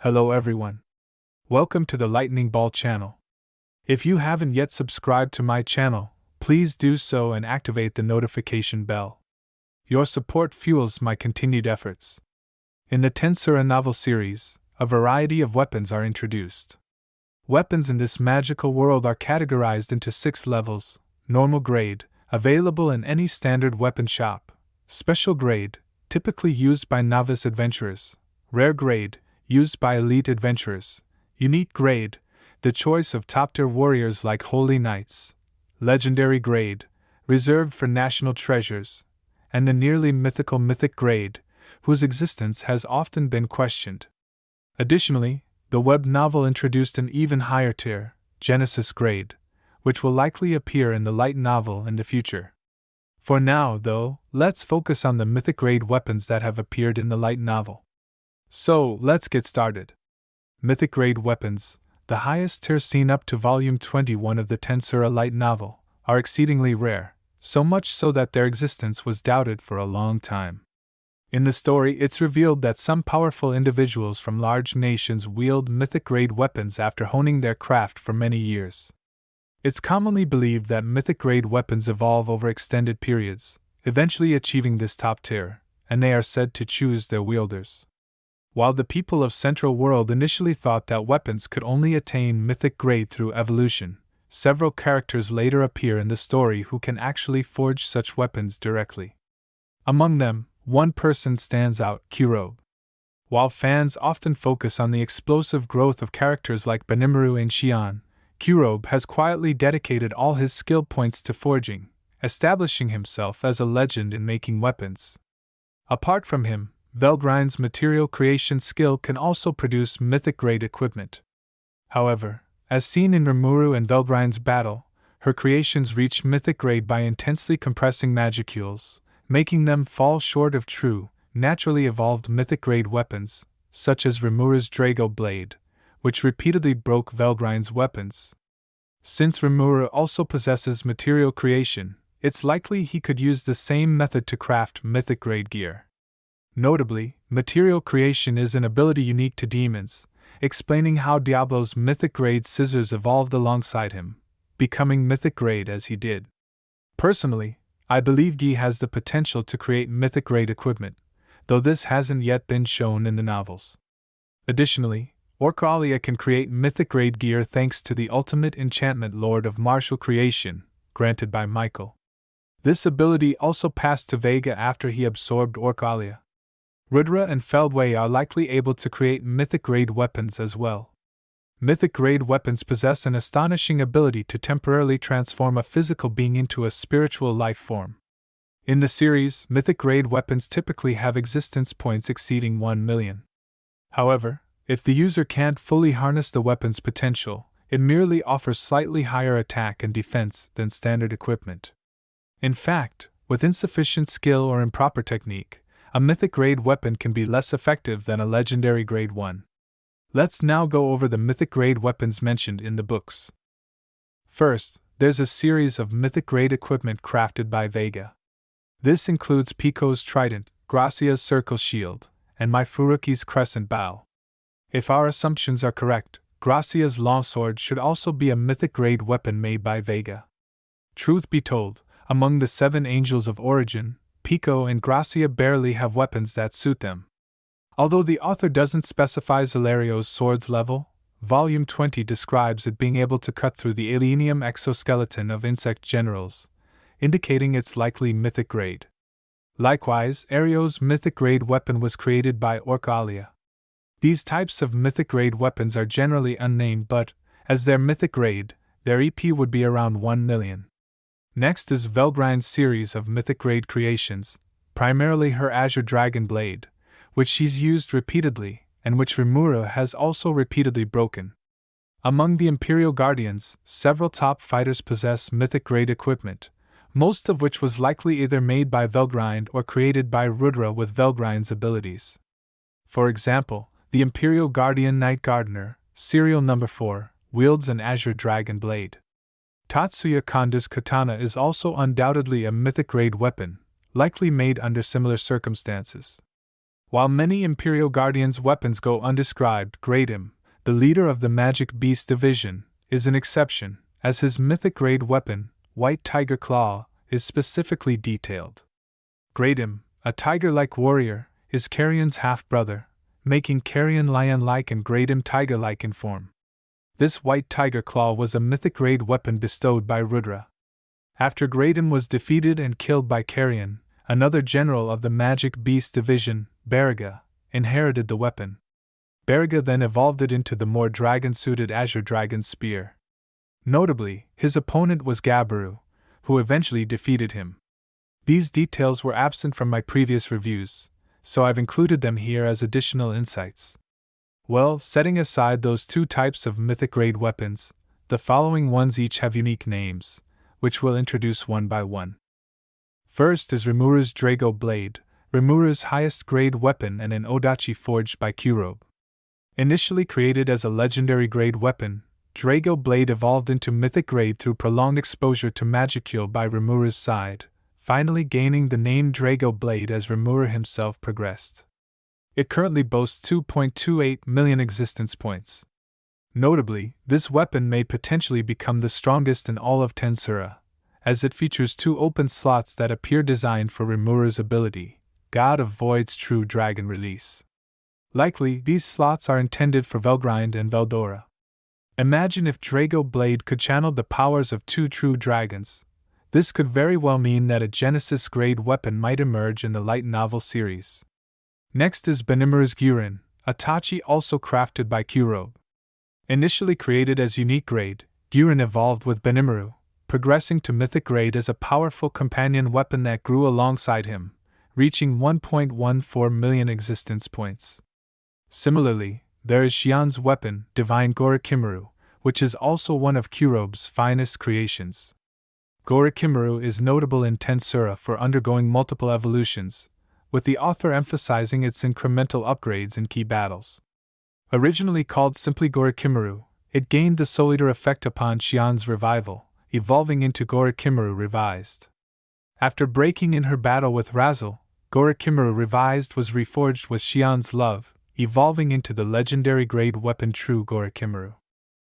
Hello everyone. Welcome to the Lightning Ball channel. If you haven't yet subscribed to my channel, please do so and activate the notification bell. Your support fuels my continued efforts. In the TenSura novel series, a variety of weapons are introduced. Weapons in this magical world are categorized into 6 levels: normal grade, available in any standard weapon shop; special grade, typically used by novice adventurers; rare grade, used by elite adventurers; unique grade, the choice of top-tier warriors like holy knights; legendary grade, reserved for national treasures; and the nearly mythical Mythic Grade, whose existence has often been questioned. Additionally, the web novel introduced an even higher tier, Genesis Grade, which will likely appear in the light novel in the future. For now, though, let's focus on the Mythic Grade weapons that have appeared in the light novel. So, let's get started. Mythic Grade weapons, the highest tier seen up to Volume 21 of the TenSura light novel, are exceedingly rare, so much so that their existence was doubted for a long time. In the story, it's revealed that some powerful individuals from large nations wield Mythic Grade weapons after honing their craft for many years. It's commonly believed that Mythic Grade weapons evolve over extended periods, eventually achieving this top tier, and they are said to choose their wielders. While the people of Central World initially thought that weapons could only attain Mythic Grade through evolution, several characters later appear in the story who can actually forge such weapons directly. Among them, one person stands out: Rimuru. While fans often focus on the explosive growth of characters like Rimuru and Xian, Rimuru has quietly dedicated all his skill points to forging, establishing himself as a legend in making weapons. Apart from him, Velgrine's material creation skill can also produce Mythic Grade equipment. However, as seen in Rimuru and Velgrine's battle, her creations reach Mythic Grade by intensely compressing magicules, making them fall short of true, naturally evolved Mythic Grade weapons, such as Rimuru's Drago Blade, which repeatedly broke Velgrine's weapons. Since Rimuru also possesses material creation, it's likely he could use the same method to craft Mythic Grade gear. Notably, material creation is an ability unique to demons, explaining how Diablo's Mythic Grade scissors evolved alongside him, becoming Mythic Grade as he did. Personally, I believe Guy has the potential to create Mythic Grade equipment, though this hasn't yet been shown in the novels. Additionally, Orcalia can create Mythic Grade gear thanks to the ultimate enchantment Lord of Martial Creation, granted by Michael. This ability also passed to Vega after he absorbed Orcalia. Rudra and Feldway are likely able to create Mythic Grade weapons as well. Mythic Grade weapons possess an astonishing ability to temporarily transform a physical being into a spiritual life form. In the series, Mythic Grade weapons typically have existence points exceeding 1 million. However, if the user can't fully harness the weapon's potential, it merely offers slightly higher attack and defense than standard equipment. In fact, with insufficient skill or improper technique, a Mythic Grade weapon can be less effective than a legendary Grade 1. Let's now go over the Mythic Grade weapons mentioned in the books. First, there's a series of Mythic Grade equipment crafted by Vega. This includes Pico's Trident, Gracia's Circle Shield, and Myfuruki's Crescent Bow. If our assumptions are correct, Gracia's Longsword should also be a Mythic Grade weapon made by Vega. Truth be told, among the 7 Angels of Origin, Pico and Gracia barely have weapons that suit them. Although the author doesn't specify Zelario's sword's level, Volume 20 describes it being able to cut through the alenium exoskeleton of insect generals, indicating it's likely Mythic Grade. Likewise, Ario's Mythic Grade weapon was created by Orcalia. These types of Mythic Grade weapons are generally unnamed, but, as they're Mythic Grade, their EP would be around 1 million. Next is Velgrine's series of Mythic Grade creations, primarily her Azure Dragon Blade, which she's used repeatedly, and which Rimuru has also repeatedly broken. Among the Imperial Guardians, several top fighters possess Mythic Grade equipment, most of which was likely either made by Velgrine or created by Rudra with Velgrine's abilities. For example, the Imperial Guardian Knight Gardener, Serial Number 4, wields an Azure Dragon Blade. Tatsuya Kondo's katana is also undoubtedly a Mythic Grade weapon, likely made under similar circumstances. While many Imperial Guardians' weapons go undescribed, Gradem, the leader of the Magic Beast Division, is an exception, as his Mythic Grade weapon, White Tiger Claw, is specifically detailed. Gradem, a tiger-like warrior, is Carrion's half-brother, making Carrion lion-like and Gradem tiger-like in form. This White Tiger Claw was a Mythic Grade weapon bestowed by Rudra. After Gradem was defeated and killed by Carrion, another general of the Magic Beast Division, Baraga, inherited the weapon. Baraga then evolved it into the more dragon-suited Azure Dragon Spear. Notably, his opponent was Gabiru, who eventually defeated him. These details were absent from my previous reviews, so I've included them here as additional insights. Well, setting aside those two types of Mythic Grade weapons, the following ones each have unique names, which we'll introduce one by one. First is Rimuru's Drago Blade, Rimuru's highest grade weapon and an Odachi forged by Kurobe. Initially created as a legendary grade weapon, Drago Blade evolved into Mythic Grade through prolonged exposure to Magicule by Rimuru's side, finally gaining the name Drago Blade as Rimuru himself progressed. It currently boasts 2.28 million existence points. Notably, this weapon may potentially become the strongest in all of TenSura, as it features two open slots that appear designed for Rimuru's ability, God of Void's True Dragon release. Likely, these slots are intended for Velgrind and Veldora. Imagine if Drago Blade could channel the powers of two true dragons. This could very well mean that a Genesis-grade weapon might emerge in the light novel series. Next is Benimaru's Gurin, a tachi also crafted by Kurobe. Initially created as unique grade, Gurin evolved with Benimaru, progressing to Mythic Grade as a powerful companion weapon that grew alongside him, reaching 1.14 million existence points. Similarly, there is Xian's weapon, Divine Gorikimaru, which is also one of Kurobe's finest creations. Gorikimaru is notable in TenSura for undergoing multiple evolutions, with the author emphasizing its incremental upgrades in key battles. Originally called simply Gorikimaru, it gained the Soul Eater effect upon Xian's revival, evolving into Gorikimaru Revised. After breaking in her battle with Razzle, Gorikimaru Revised was reforged with Xian's love, evolving into the legendary grade weapon True Gorikimaru.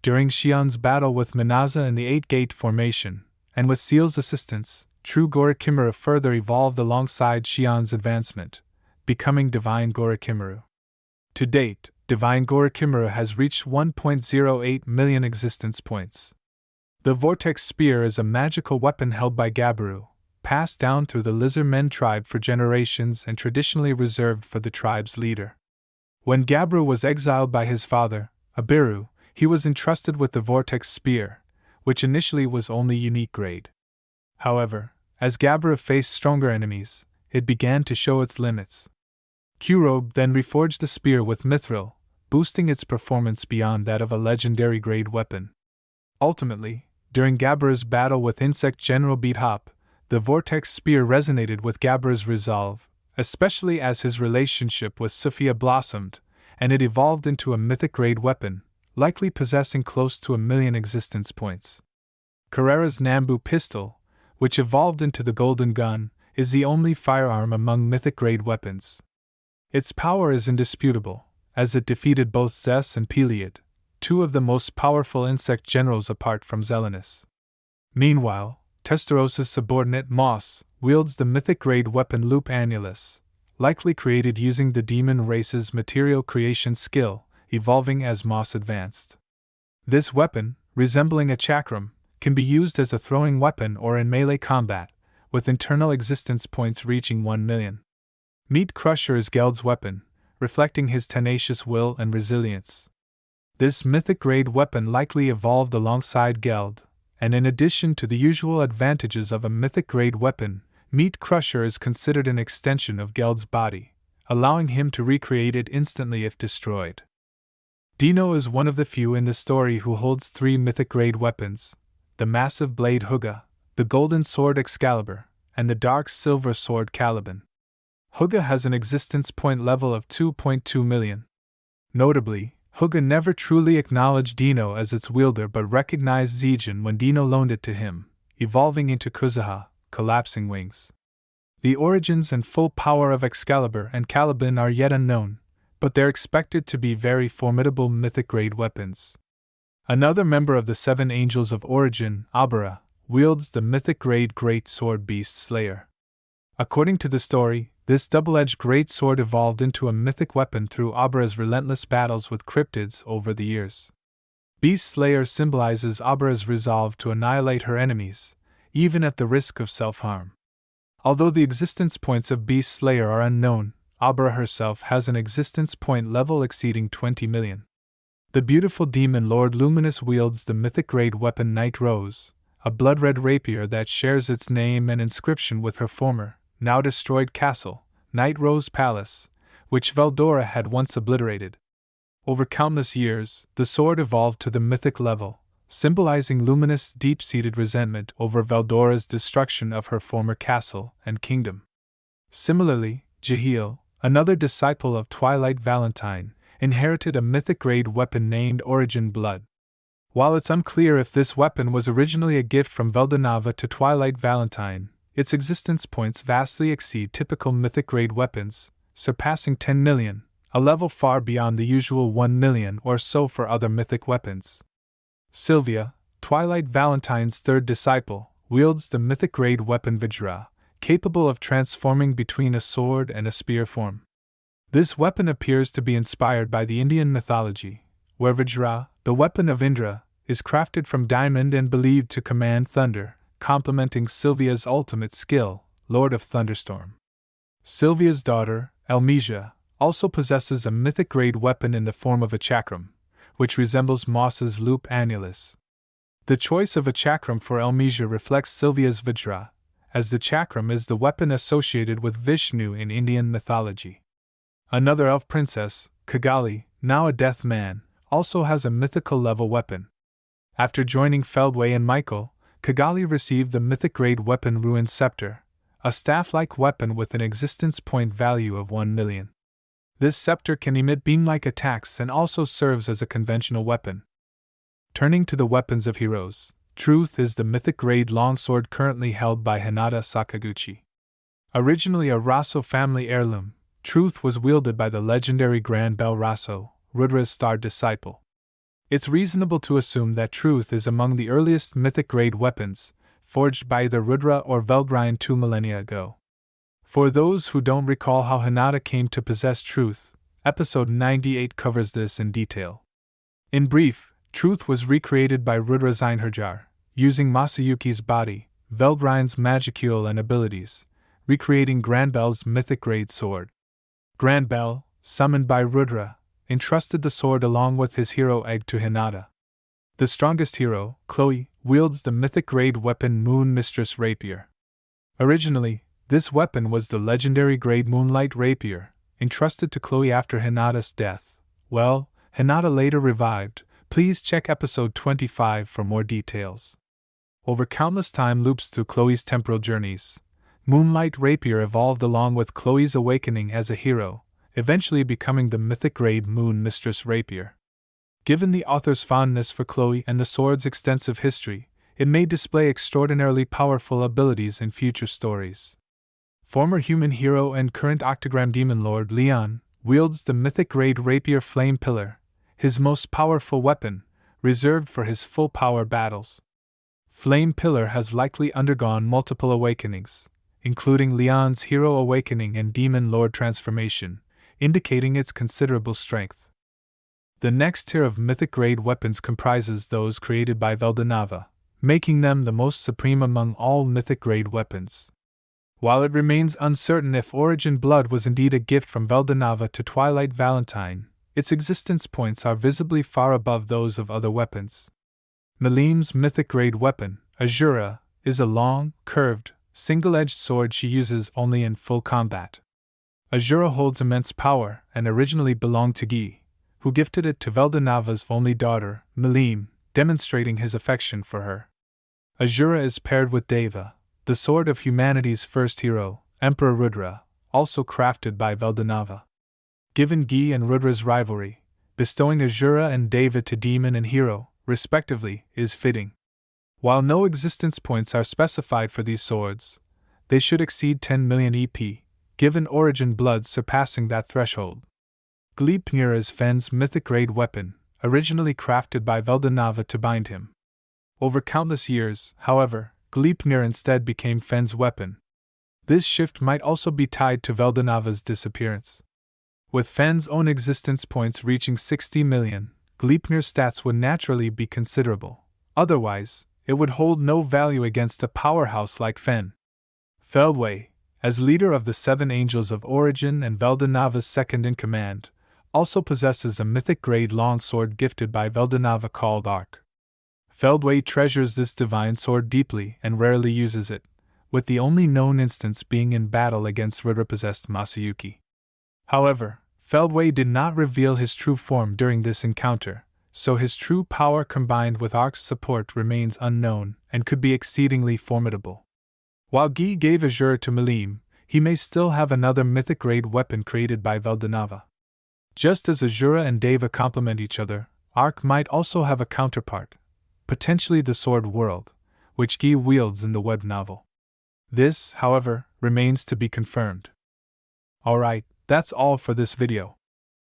During Xian's battle with Minaza in the 8-Gate formation, and with Seal's assistance, True Gorikimaru further evolved alongside Xian's advancement, becoming Divine Gorikimaru. To date, Divine Gorikimaru has reached 1.08 million existence points. The Vortex Spear is a magical weapon held by Gabiru, passed down through the Lizardmen tribe for generations and traditionally reserved for the tribe's leader. When Gabiru was exiled by his father, Abiru, he was entrusted with the Vortex Spear, which initially was only unique grade. However, as Gabiru faced stronger enemies, it began to show its limits. Kurobe then reforged the spear with Mithril, boosting its performance beyond that of a legendary grade weapon. Ultimately, during Gabiru's battle with Insect General Beathop, the Vortex Spear resonated with Gabiru's resolve, especially as his relationship with Sophia blossomed, and it evolved into a mythic grade weapon, likely possessing close to 1 million existence points. Carrera's Nambu pistol, which evolved into the Golden Gun, is the only firearm among mythic grade weapons. Its power is indisputable, as it defeated both Zes and Peleid, two of the most powerful insect generals apart from Zelenus. Meanwhile, Testaros' subordinate Moss wields the mythic grade weapon Loop Annulus, likely created using the demon race's material creation skill, evolving as Moss advanced. This weapon, resembling a chakram, can be used as a throwing weapon or in melee combat, with internal existence points reaching 1 million. Meat Crusher is Geld's weapon, reflecting his tenacious will and resilience. This mythic grade weapon likely evolved alongside Geld, and in addition to the usual advantages of a mythic grade weapon, Meat Crusher is considered an extension of Geld's body, allowing him to recreate it instantly if destroyed. Dino is one of the few in the story who holds 3 mythic grade weapons: the massive blade Huga, the golden sword Excalibur, and the dark silver sword Caliban. Huga has an existence point level of 2.2 million. Notably, Huga never truly acknowledged Dino as its wielder but recognized Zijin when Dino loaned it to him, evolving into Kuzuha, collapsing wings. The origins and full power of Excalibur and Caliban are yet unknown, but they're expected to be very formidable mythic grade weapons. Another member of the Seven Angels of Origin, Abara, wields the mythic grade Great Sword Beast Slayer. According to the story, this double-edged great sword evolved into a mythic weapon through Abara's relentless battles with cryptids over the years. Beast Slayer symbolizes Abara's resolve to annihilate her enemies, even at the risk of self-harm. Although the existence points of Beast Slayer are unknown, Abara herself has an existence point level exceeding 20 million. The beautiful demon Lord Luminous wields the mythic grade weapon Night Rose, a blood-red rapier that shares its name and inscription with her former, now destroyed castle, Night Rose Palace, which Veldora had once obliterated. Over countless years, the sword evolved to the mythic level, symbolizing Luminous' deep-seated resentment over Veldora's destruction of her former castle and kingdom. Similarly, Jahil, another disciple of Twilight Valentine, inherited a mythic grade weapon named Origin Blood. While it's unclear if this weapon was originally a gift from Veldanava to Twilight Valentine, its existence points vastly exceed typical mythic grade weapons, surpassing 10 million, a level far beyond the usual 1 million or so for other mythic weapons. Sylvia, Twilight Valentine's third disciple, wields the mythic grade weapon Vajra, capable of transforming between a sword and a spear form. This weapon appears to be inspired by the Indian mythology, where Vajra, the weapon of Indra, is crafted from diamond and believed to command thunder, complementing Sylvia's ultimate skill, Lord of Thunderstorm. Sylvia's daughter, Elmesia, also possesses a mythic grade weapon in the form of a chakram, which resembles Moss's loop annulus. The choice of a chakram for Elmesia reflects Sylvia's Vajra, as the chakram is the weapon associated with Vishnu in Indian mythology. Another elf princess, Kigali, now a death man, also has a mythical level weapon. After joining Feldway and Michael, Kigali received the mythic grade weapon Ruined Scepter, a staff-like weapon with an existence point value of 1 million. This scepter can emit beam-like attacks and also serves as a conventional weapon. Turning to the weapons of heroes, Truth is the mythic grade longsword currently held by Hinata Sakaguchi. Originally a Raso family heirloom, Truth was wielded by the legendary Grand Bell Raso, Rudra's star disciple. It's reasonable to assume that Truth is among the earliest mythic grade weapons, forged by either Rudra or Veldrine 2 millennia ago. For those who don't recall how Hinata came to possess Truth, episode 98 covers this in detail. In brief, Truth was recreated by Rudra Einherjar, using Masayuki's body, Veldrine's magicule and abilities, recreating Granbel's mythic grade sword. Granbel, summoned by Rudra, entrusted the sword along with his hero egg to Hinata. The strongest hero, Chloe, wields the mythic grade weapon Moon Mistress Rapier. Originally, this weapon was the legendary grade Moonlight Rapier, entrusted to Chloe after Hinata's death. Well, Hinata later revived. Please check episode 25 for more details. Over countless time loops through Chloe's temporal journeys, Moonlight Rapier evolved along with Chloe's awakening as a hero, eventually becoming the mythic grade Moon Mistress Rapier. Given the author's fondness for Chloe and the sword's extensive history, it may display extraordinarily powerful abilities in future stories. Former human hero and current Octagram Demon Lord Leon wields the mythic grade Rapier Flame Pillar, his most powerful weapon, reserved for his full power battles. Flame Pillar has likely undergone multiple awakenings, including Leon's hero awakening and Demon Lord transformation, indicating its considerable strength. The next tier of mythic grade weapons comprises those created by Veldanava, making them the most supreme among all mythic grade weapons. While it remains uncertain if Origin Blood was indeed a gift from Veldanava to Twilight Valentine, its existence points are visibly far above those of other weapons. Milim's mythic grade weapon, Azura, is a long, curved, single-edged sword she uses only in full combat. Azura holds immense power and originally belonged to Gi, who gifted it to Veldanava's only daughter, Milim, demonstrating his affection for her. Azura is paired with Deva, the sword of humanity's first hero, Emperor Rudra, also crafted by Veldanava. Given Gi and Rudra's rivalry, bestowing Azura and Deva to demon and hero, respectively, is fitting. While no existence points are specified for these swords, they should exceed 10 million EP, given origin bloods surpassing that threshold. Gleipnir is Fenn's mythic grade weapon, originally crafted by Veldanava to bind him. Over countless years, however, Gleipnir instead became Fenn's weapon. This shift might also be tied to Veldanava's disappearance. With Fenn's own existence points reaching 60 million, Gleipnir's stats would naturally be considerable. Otherwise, it would hold no value against a powerhouse like Fenn. Feldway, as leader of the Seven Angels of Origin and Veldanava's second-in-command, also possesses a mythic grade longsword gifted by Veldanava called Arc. Feldway treasures this divine sword deeply and rarely uses it, with the only known instance being in battle against Rudra-possessed Masayuki. However, Feldway did not reveal his true form during this encounter, so his true power combined with Arc's support remains unknown and could be exceedingly formidable. While Guy gave Azura to Malim, he may still have another mythic grade weapon created by Veldanava. Just as Azura and Deva complement each other, Arc might also have a counterpart, potentially the Sword World, which Guy wields in the web novel. This, however, remains to be confirmed. Alright, that's all for this video.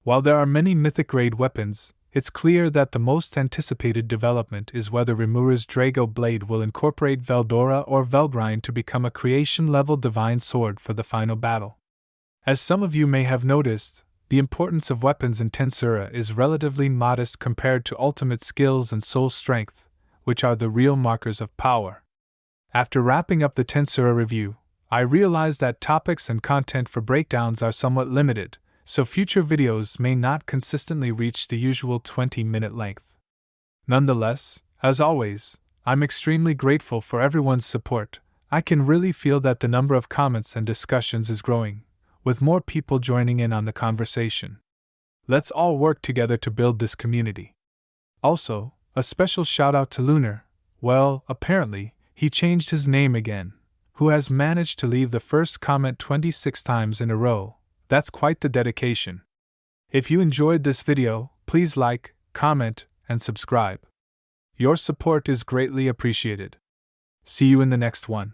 While there are many mythic grade weapons, it's clear that the most anticipated development is whether Rimuru's Drago Blade will incorporate Veldora or Veldrine to become a creation-level divine sword for the final battle. As some of you may have noticed, the importance of weapons in TenSura is relatively modest compared to ultimate skills and soul strength, which are the real markers of power. After wrapping up the TenSura review, I realized that topics and content for breakdowns are somewhat limited, so future videos may not consistently reach the usual 20-minute length. Nonetheless, as always, I'm extremely grateful for everyone's support. I can really feel that the number of comments and discussions is growing, with more people joining in on the conversation. Let's all work together to build this community. Also, a special shout out to Lunar. Well, apparently, he changed his name again, who has managed to leave the first comment 26 times in a row. That's quite the dedication. If you enjoyed this video, please like, comment, and subscribe. Your support is greatly appreciated. See you in the next one.